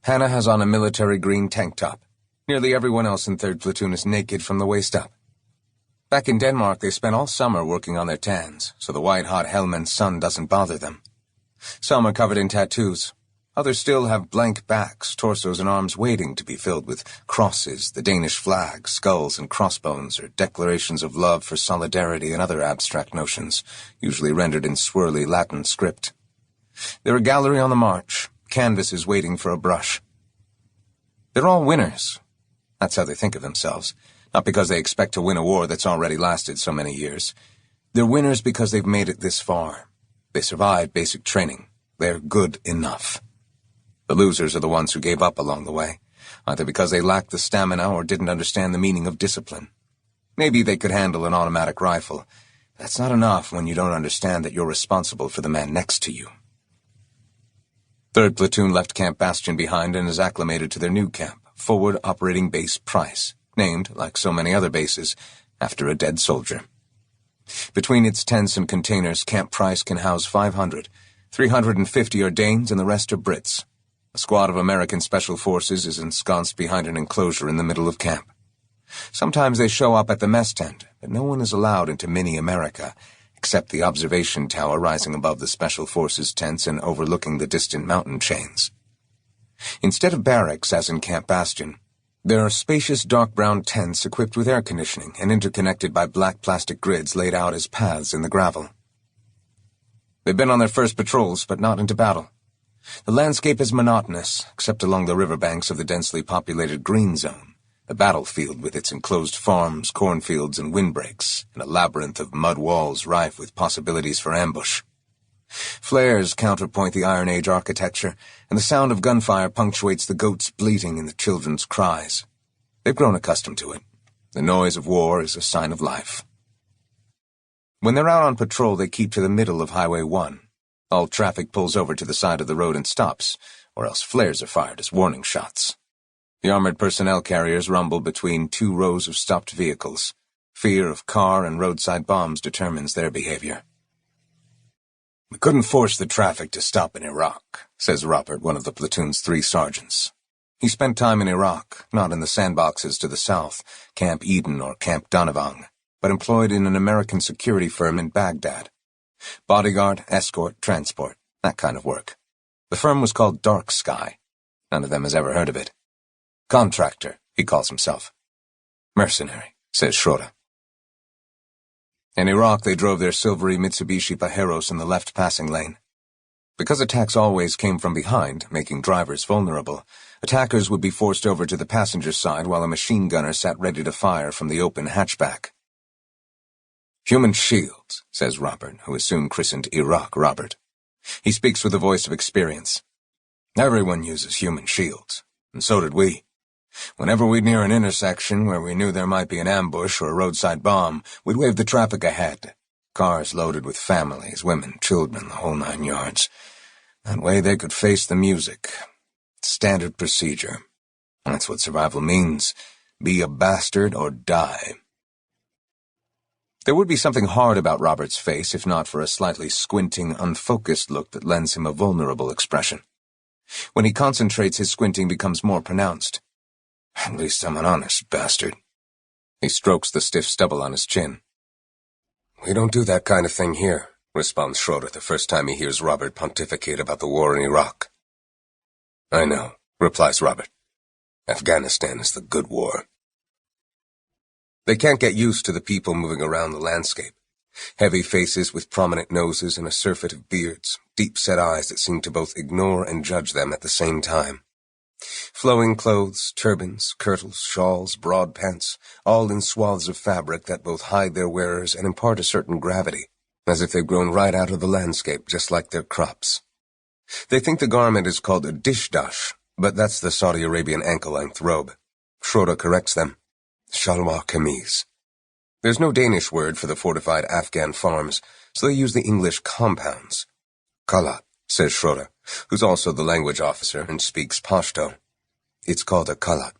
Hannah has on a military green tank top. Nearly everyone else in Third Platoon is naked from the waist up. Back in Denmark, they spent all summer working on their tans, so the white-hot Helmand sun doesn't bother them. Some are covered in tattoos. Others still have blank backs, torsos, and arms waiting to be filled with crosses, the Danish flag, skulls and crossbones, or declarations of love for solidarity and other abstract notions, usually rendered in swirly Latin script. They're a gallery on the march, canvases waiting for a brush. They're all winners. That's how they think of themselves, not because they expect to win a war that's already lasted so many years. They're winners because they've made it this far. They survived basic training. They're good enough. The losers are the ones who gave up along the way, either because they lacked the stamina or didn't understand the meaning of discipline. Maybe they could handle an automatic rifle. That's not enough when you don't understand that you're responsible for the man next to you. Third Platoon left Camp Bastion behind and is acclimated to their new camp, Forward Operating Base Price, named, like so many other bases, after a dead soldier. Between its tents and containers, Camp Price can house 500. 350 are Danes and the rest are Brits. A squad of American Special Forces is ensconced behind an enclosure in the middle of camp. Sometimes they show up at the mess tent, but no one is allowed into mini-America, except the observation tower rising above the Special Forces tents and overlooking the distant mountain chains. Instead of barracks, as in Camp Bastion, there are spacious dark brown tents equipped with air conditioning and interconnected by black plastic grids laid out as paths in the gravel. They've been on their first patrols, but not into battle. The landscape is monotonous, except along the riverbanks of the densely populated Green Zone, the battlefield with its enclosed farms, cornfields, and windbreaks, and a labyrinth of mud walls rife with possibilities for ambush. Flares counterpoint the Iron Age architecture, and the sound of gunfire punctuates the goats bleating and the children's cries. They've grown accustomed to it. The noise of war is a sign of life. When they're out on patrol, they keep to the middle of Highway 1. All traffic pulls over to the side of the road and stops, or else flares are fired as warning shots. The armored personnel carriers rumble between two rows of stopped vehicles. Fear of car and roadside bombs determines their behavior. "We couldn't force the traffic to stop in Iraq," says Robert, one of the platoon's 3 sergeants. He spent time in Iraq, not in the sandboxes to the south, Camp Eden or Camp Donavang, but employed in an American security firm in Baghdad. Bodyguard, escort, transport, that kind of work. The firm was called Dark Sky. None of them has ever heard of it. Contractor, he calls himself. Mercenary, says Schrøder. In Iraq, they drove their silvery Mitsubishi Pajeros in the left passing lane. Because attacks always came from behind, making drivers vulnerable, attackers would be forced over to the passenger side while a machine gunner sat ready to fire from the open hatchback. "Human shields," says Robert, who is soon christened Iraq Robert. He speaks with the voice of experience. "Everyone uses human shields, and so did we. Whenever we'd near an intersection where we knew there might be an ambush or a roadside bomb, we'd wave the traffic ahead. Cars loaded with families, women, children, the whole 9 yards. That way they could face the music. Standard procedure. That's what survival means. Be a bastard or die." There would be something hard about Robert's face if not for a slightly squinting, unfocused look that lends him a vulnerable expression. When he concentrates, his squinting becomes more pronounced. "At least I'm an honest bastard." He strokes the stiff stubble on his chin. "We don't do that kind of thing here," responds Schrøder the first time he hears Robert pontificate about the war in Iraq. "I know," replies Robert. "Afghanistan is the good war." They can't get used to the people moving around the landscape. Heavy faces with prominent noses and a surfeit of beards, deep-set eyes that seem to both ignore and judge them at the same time. Flowing clothes, turbans, kirtles, shawls, broad pants, all in swaths of fabric that both hide their wearers and impart a certain gravity, as if they've grown right out of the landscape just like their crops. They think the garment is called a dishdash, but that's the Saudi Arabian ankle-length robe. Schrøder corrects them. Shalwar kameez. There's no Danish word for the fortified Afghan farms, so they use the English compounds. Kalat, says Schrøder, who's also the language officer and speaks Pashto. It's called a kalat.